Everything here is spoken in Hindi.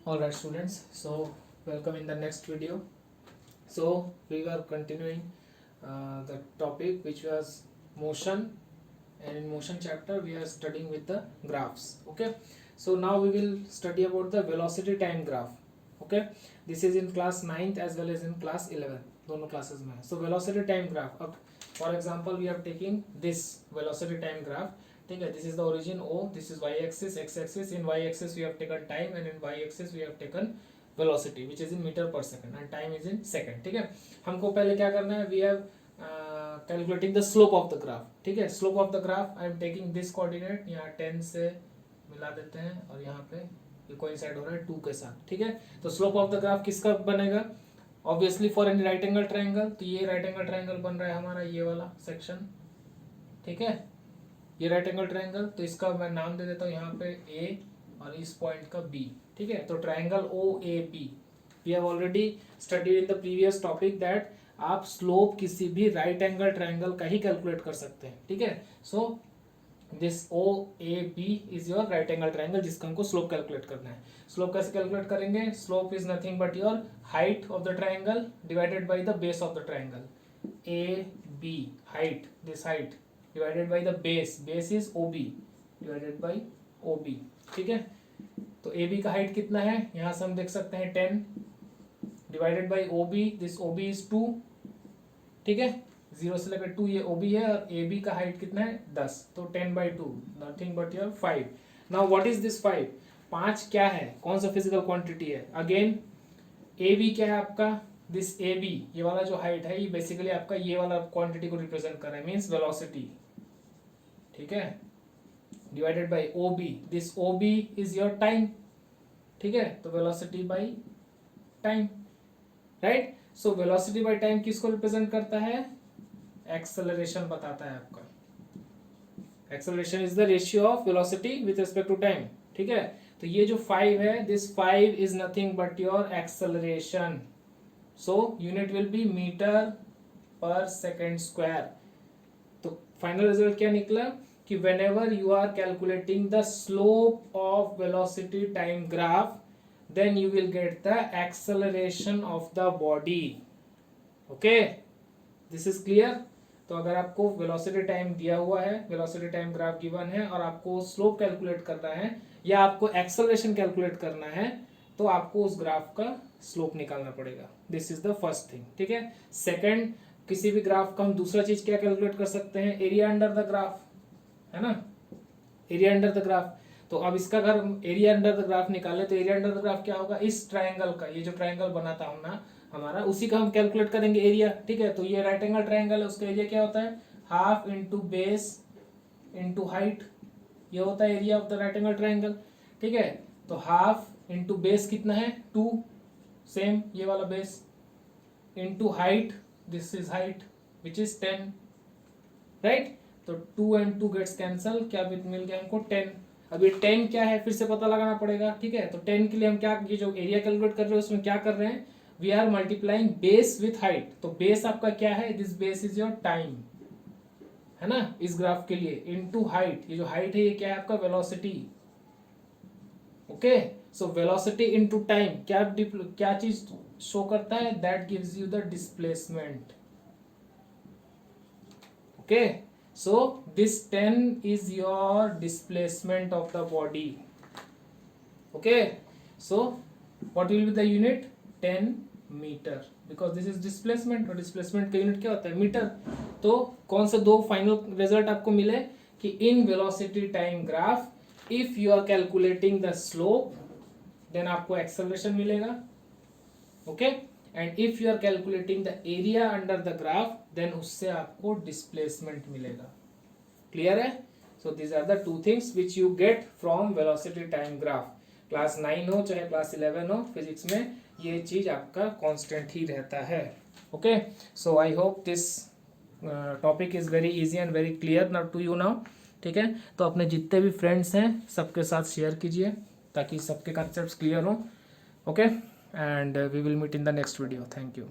All right, students. So welcome in the next video. So we were continuing the topic which was motion, and in motion chapter we are studying with the graphs. Okay. So now we will study about the velocity time graph. Okay. This is in class 9th as well as in class 11. दोनों classes में. So velocity time graph. अब for example we are taking this velocity time graph. ठीक है, this is the origin O, this is y axis, x axis. In y axis we have taken time and in y axis we have taken velocity which is in meter per second and time is in second. ठीक है, हमको पहले क्या करना है, we have calculating the slope of the graph. ठीक है, slope of the graph I am taking this coordinate, यहाँ 10 से मिला देते हैं और यहाँ पे ये कोइंसाइड हो रहा है 2 के साथ. ठीक है, तो slope of the graph किसका बनेगा, obviously for any right angle triangle. तो ये राइट एंगल ट्रायंगल बन रहा है हमारा ये वाला सेक्शन. ठीक है, ये राइट एंगल ट्रायंगल, तो इसका मैं नाम दे देता हूँ यहाँ पे ए और इस पॉइंट का बी. ठीक है, तो triangle O A B. We have already studied in the previous topic that आप स्लोप किसी भी राइट एंगल ट्रायंगल का ही कैलकुलेट कर सकते हैं. ठीक है, so this O A B is your right angle triangle जिसका हमको स्लोप कैलकुलेट करना है. स्लोप कैसे कैलकुलेट करेंगे, slope is nothing but your height of the triangle divided by the base of the triangle. A B height, this height divided by the base is OB divided by OB. ठीक है, तो AB का हाइट कितना है, यहाँ से हम देख सकते हैं 10 divided by OB, this OB is 2. ठीक है, 0 से लेकर 2 ये OB है और AB का हाइट कितना है 10, तो 10/2 nothing but your 5. Now what is this 5? 5 क्या है, कौन सा फिजिकल क्वांटिटी है. अगेन AB क्या है आपका, दिस AB ये वाला जो हाइट है ये बेसिकली आपका ये वाला क्वांटिटी को रिप्रेजेंट कर रहा है, मींस वेलोसिटी. ठीक है, divided by OB, this OB is your time. ठीक है, तो velocity by time, right. So velocity by time किसको रिप्रेजेंट करता है, एक्सेलरेशन बताता है आपका. Acceleration is the ratio of velocity with respect to time. ठीक है, तो ये जो 5 है, this 5 is nothing but your acceleration. So unit will be meter per second square. तो फाइनल रिजल्ट क्या निकला कि whenever you are calculating the slope of velocity time graph, then you will get the acceleration of the body. Okay, this is clear. तो अगर आपको वेलोसिटी टाइम दिया हुआ है, वेलोसिटी टाइम ग्राफ गिवन है और आपको स्लोप कैलकुलेट करना है या आपको एक्सेलरेशन कैलकुलेट करना है, तो आपको उस ग्राफ का स्लोप निकालना पड़ेगा. This is the first thing. ठीक है, सेकंड, किसी भी ग्राफ का हम दूसरा चीज क्या कैलकुलेट कर सकते हैं, एरिया अंडर द ग्राफ, है ना, एरिया अंडर द ग्राफ. तो अब इसका अगर एरिया अंडर द ग्राफ निकाले तो एरिया अंडर द ग्राफ क्या होगा, इस ट्रायंगल का, ये जो ट्रायंगल बनाता हूं ना हमारा, उसी का हम कैलकुलेट करेंगे एरिया. ठीक है, तो ये राइट एंगल ट्रायंगल है, उसका एरिया क्या होता है, half into base into height. ये होता है area of the right angle triangle. ठीक है, तो हाफ इंटू बेस कितना है 2, सेम ये वाला base, into height, this is height which is 10, right. तो 2 and 2 गेट्स कैंसल, क्या मिल गया हमको 10. अभी 10 क्या है फिर से पता लगाना पड़ेगा. ठीक है, तो 10 के लिए हम क्या, ये जो एरिया कैलकुलेट कर रहे हैं उसमें क्या कर रहे हैं, we are multiplying base with height. तो बेस आपका क्या है, this base is your time, है ना, इस ग्राफ के लिए, इनटू हाइट. ये जो हाइट है ये क्या है आपका velocity. Okay, so velocity into time क्या चीज शो करता है, that gives you the displacement. Okay, so this 10 is your displacement of the body. Okay, so what will be the unit, 10 metre, because this is displacement और डिस्प्लेसमेंट का यूनिट क्या होता है, मीटर. तो कौन से दो फाइनल रिजल्ट आपको मिले कि in velocity time graph if you are calculating the slope then आपको एक्सेलरेशन मिलेगा. Okay, and if you are calculating the area under the graph then उससे आपको डिस्प्लेसमेंट मिलेगा. क्लियर है. So these are the 2 things which you get from velocity time graph. Class 9 हो चाहे क्लास 11 हो, फिजिक्स में ये चीज आपका कांस्टेंट ही रहता है. Okay, so I hope this topic is very easy and very clear now to you now. ठीक है, तो अपने जितने भी फ्रेंड्स हैं सबके साथ शेयर कीजिए ताकि सबके कॉन्सेप्ट्स क्लियर हो. Okay, and we will meet in the next video. Thank you.